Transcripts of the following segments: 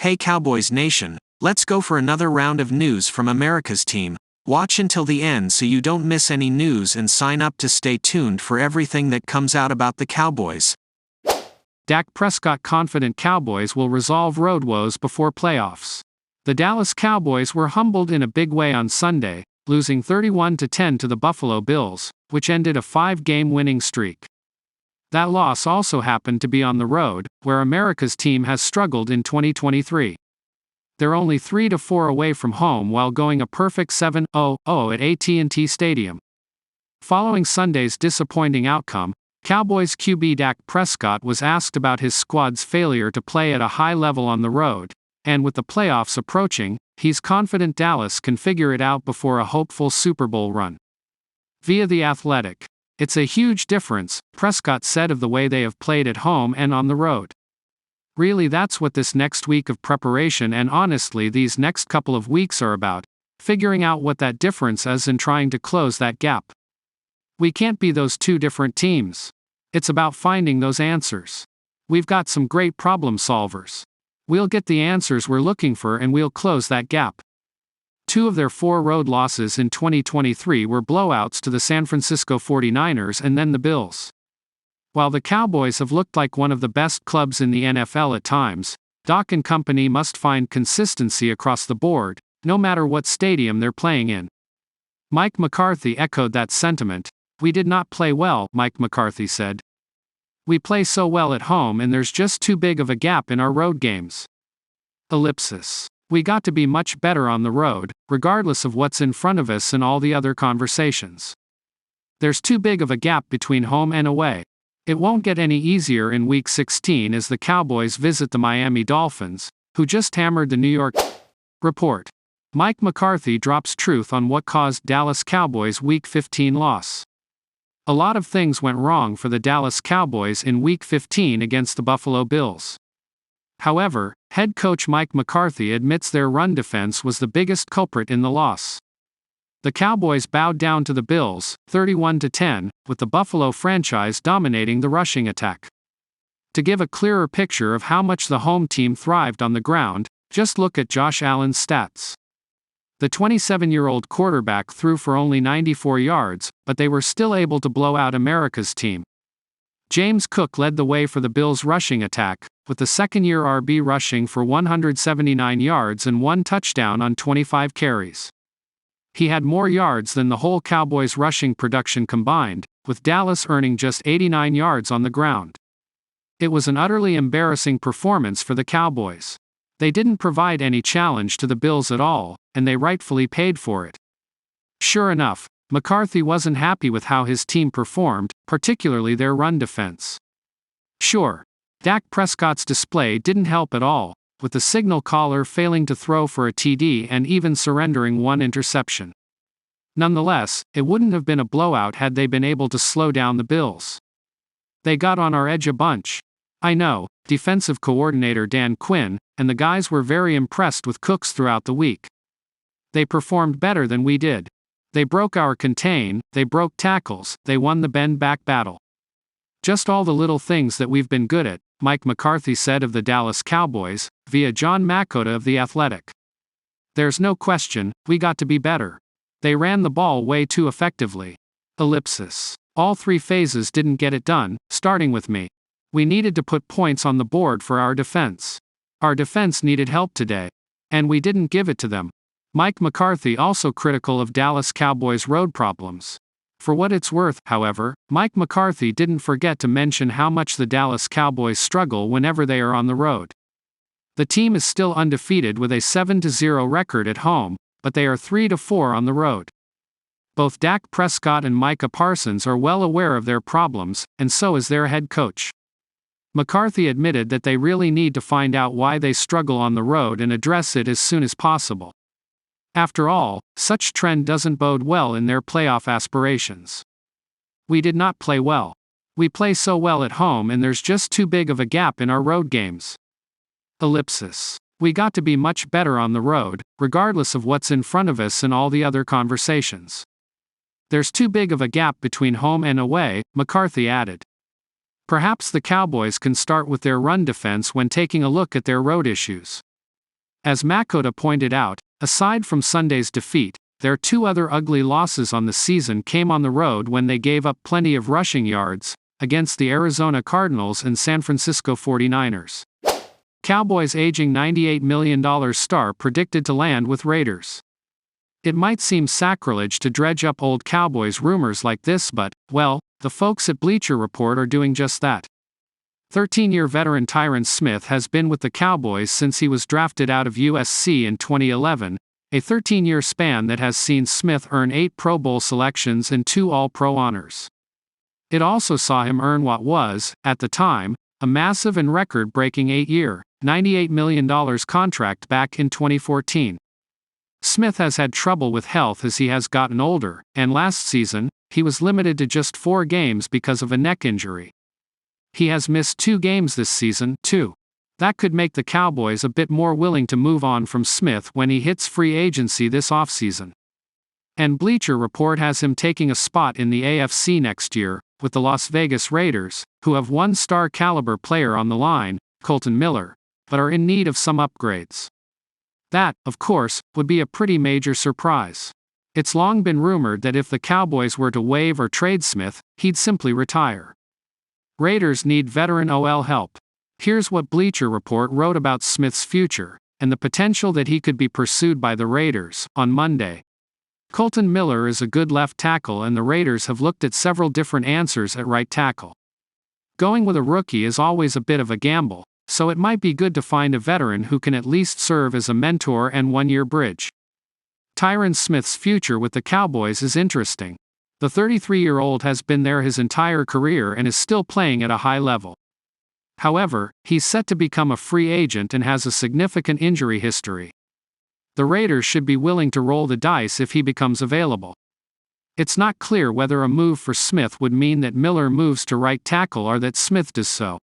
Hey Cowboys Nation, let's go for another round of news from America's team. Watch until the end so you don't miss any news and sign up to stay tuned for everything that comes out about the Cowboys. Dak Prescott confident Cowboys will resolve road woes before playoffs. The Dallas Cowboys were humbled in a big way on Sunday, losing 31-10 to the Buffalo Bills, which ended a 5-game winning streak. That loss also happened to be on the road, where America's team has struggled in 2023. They're only 3-4 away from home while going a perfect 7-0 at AT&T Stadium. Following Sunday's disappointing outcome, Cowboys QB Dak Prescott was asked about his squad's failure to play at a high level on the road, and with the playoffs approaching, he's confident Dallas can figure it out before a hopeful Super Bowl run. Via The Athletic. It's a huge difference, Prescott said of the way they have played at home and on the road. Really, that's what this next week of preparation and honestly these next couple of weeks are about, figuring out what that difference is and trying to close that gap. We can't be those two different teams. It's about finding those answers. We've got some great problem solvers. We'll get the answers we're looking for and we'll close that gap. 2 of their 4 road losses in 2023 were blowouts to the San Francisco 49ers and then the Bills. While the Cowboys have looked like one of the best clubs in the NFL at times, Doc and company must find consistency across the board, no matter what stadium they're playing in. Mike McCarthy echoed that sentiment. "We did not play well," Mike McCarthy said. "We play so well at home and there's just too big of a gap in our road games. We got to be much better on the road, regardless of what's in front of us and all the other conversations. There's too big of a gap between home and away. It won't get any easier in Week 16 as the Cowboys visit the Miami Dolphins, who just hammered the New York." Report. Mike McCarthy drops truth on what caused Dallas Cowboys' Week 15 loss. A lot of things went wrong for the Dallas Cowboys in Week 15 against the Buffalo Bills. However, head coach Mike McCarthy admits their run defense was the biggest culprit in the loss. The Cowboys bowed down to the Bills, 31-10, with the Buffalo franchise dominating the rushing attack. To give a clearer picture of how much the home team thrived on the ground, just look at Josh Allen's stats. The 27-year-old quarterback threw for only 94 yards, but they were still able to blow out America's team. James Cook led the way for the Bills' rushing attack, with the second-year RB rushing for 179 yards and 1 touchdown on 25 carries. He had more yards than the whole Cowboys' rushing production combined, with Dallas earning just 89 yards on the ground. It was an utterly embarrassing performance for the Cowboys. They didn't provide any challenge to the Bills at all, and they rightfully paid for it. Sure enough, McCarthy wasn't happy with how his team performed, particularly their run defense. Sure, Dak Prescott's display didn't help at all, with the signal caller failing to throw for a TD and even surrendering 1 interception. Nonetheless, it wouldn't have been a blowout had they been able to slow down the Bills. They got on our edge a bunch. I know, defensive coordinator Dan Quinn, and the guys were very impressed with Cooks throughout the week. They performed better than we did. They broke our contain, they broke tackles, they won the bend-back battle. Just all the little things that we've been good at, Mike McCarthy said of the Dallas Cowboys, via John Makota of The Athletic. There's no question, we got to be better. They ran the ball way too effectively. All 3 phases didn't get it done, starting with me. We needed to put points on the board for our defense. Our defense needed help today. And we didn't give it to them. Mike McCarthy also critical of Dallas Cowboys' road problems. For what it's worth, however, Mike McCarthy didn't forget to mention how much the Dallas Cowboys struggle whenever they are on the road. The team is still undefeated with a 7-0 record at home, but they are 3-4 on the road. Both Dak Prescott and Micah Parsons are well aware of their problems, and so is their head coach. McCarthy admitted that they really need to find out why they struggle on the road and address it as soon as possible. After all, such trend doesn't bode well in their playoff aspirations. We did not play well. We play so well at home and there's just too big of a gap in our road games. We got to be much better on the road, regardless of what's in front of us and all the other conversations. There's too big of a gap between home and away, McCarthy added. Perhaps the Cowboys can start with their run defense when taking a look at their road issues. As Makota pointed out, aside from Sunday's defeat, their two other ugly losses on the season came on the road when they gave up plenty of rushing yards, against the Arizona Cardinals and San Francisco 49ers. Cowboys' aging $98 million star predicted to land with Raiders. It might seem sacrilege to dredge up old Cowboys rumors like this, but, well, the folks at Bleacher Report are doing just that. 13-year veteran Tyron Smith has been with the Cowboys since he was drafted out of USC in 2011, a 13-year span that has seen Smith earn 8 Pro Bowl selections and 2 All-Pro honors. It also saw him earn what was, at the time, a massive and record-breaking 8-year, $98 million contract back in 2014. Smith has had trouble with health as he has gotten older, and last season, he was limited to just 4 games because of a neck injury. He has missed 2 games this season, too. That could make the Cowboys a bit more willing to move on from Smith when he hits free agency this offseason. And Bleacher Report has him taking a spot in the AFC next year, with the Las Vegas Raiders, who have one star-caliber player on the line, Colton Miller, but are in need of some upgrades. That, of course, would be a pretty major surprise. It's long been rumored that if the Cowboys were to waive or trade Smith, he'd simply retire. Raiders need veteran OL help. Here's what Bleacher Report wrote about Smith's future, and the potential that he could be pursued by the Raiders, on Monday. Colton Miller is a good left tackle, and the Raiders have looked at several different answers at right tackle. Going with a rookie is always a bit of a gamble, so it might be good to find a veteran who can at least serve as a mentor and one-year bridge. Tyron Smith's future with the Cowboys is interesting. The 33-year-old has been there his entire career and is still playing at a high level. However, he's set to become a free agent and has a significant injury history. The Raiders should be willing to roll the dice if he becomes available. It's not clear whether a move for Smith would mean that Miller moves to right tackle or that Smith does so.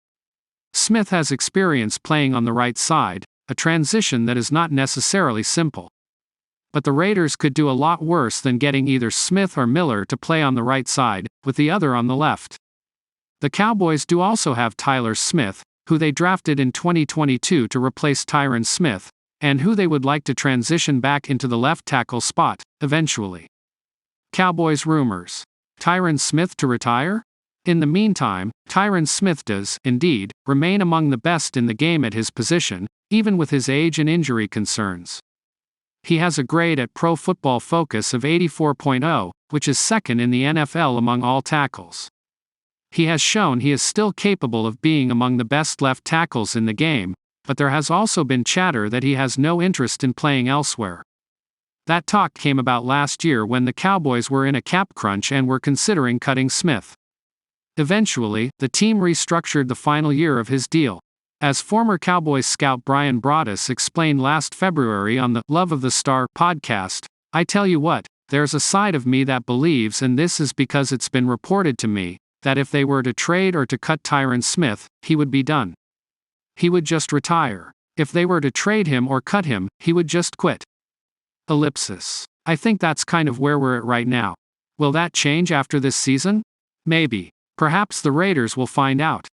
Smith has experience playing on the right side, a transition that is not necessarily simple. But the Raiders could do a lot worse than getting either Smith or Miller to play on the right side, with the other on the left. The Cowboys do also have Tyler Smith, who they drafted in 2022 to replace Tyron Smith, and who they would like to transition back into the left tackle spot, eventually. Cowboys rumors. Tyron Smith to retire? In the meantime, Tyron Smith does, indeed, remain among the best in the game at his position, even with his age and injury concerns. He has a grade at Pro Football Focus of 84.0, which is second in the NFL among all tackles. He has shown he is still capable of being among the best left tackles in the game, but there has also been chatter that he has no interest in playing elsewhere. That talk came about last year when the Cowboys were in a cap crunch and were considering cutting Smith. Eventually, the team restructured the final year of his deal. As former Cowboys scout Brian Broaddus explained last February on the Love of the Star podcast, "I tell you what, there's a side of me that believes, and this is because it's been reported to me, that if they were to trade or to cut Tyron Smith, he would be done. He would just retire. If they were to trade him or cut him, he would just quit." Ellipsis. I think that's kind of where we're at right now. Will that change after this season? Maybe. Perhaps the Raiders will find out.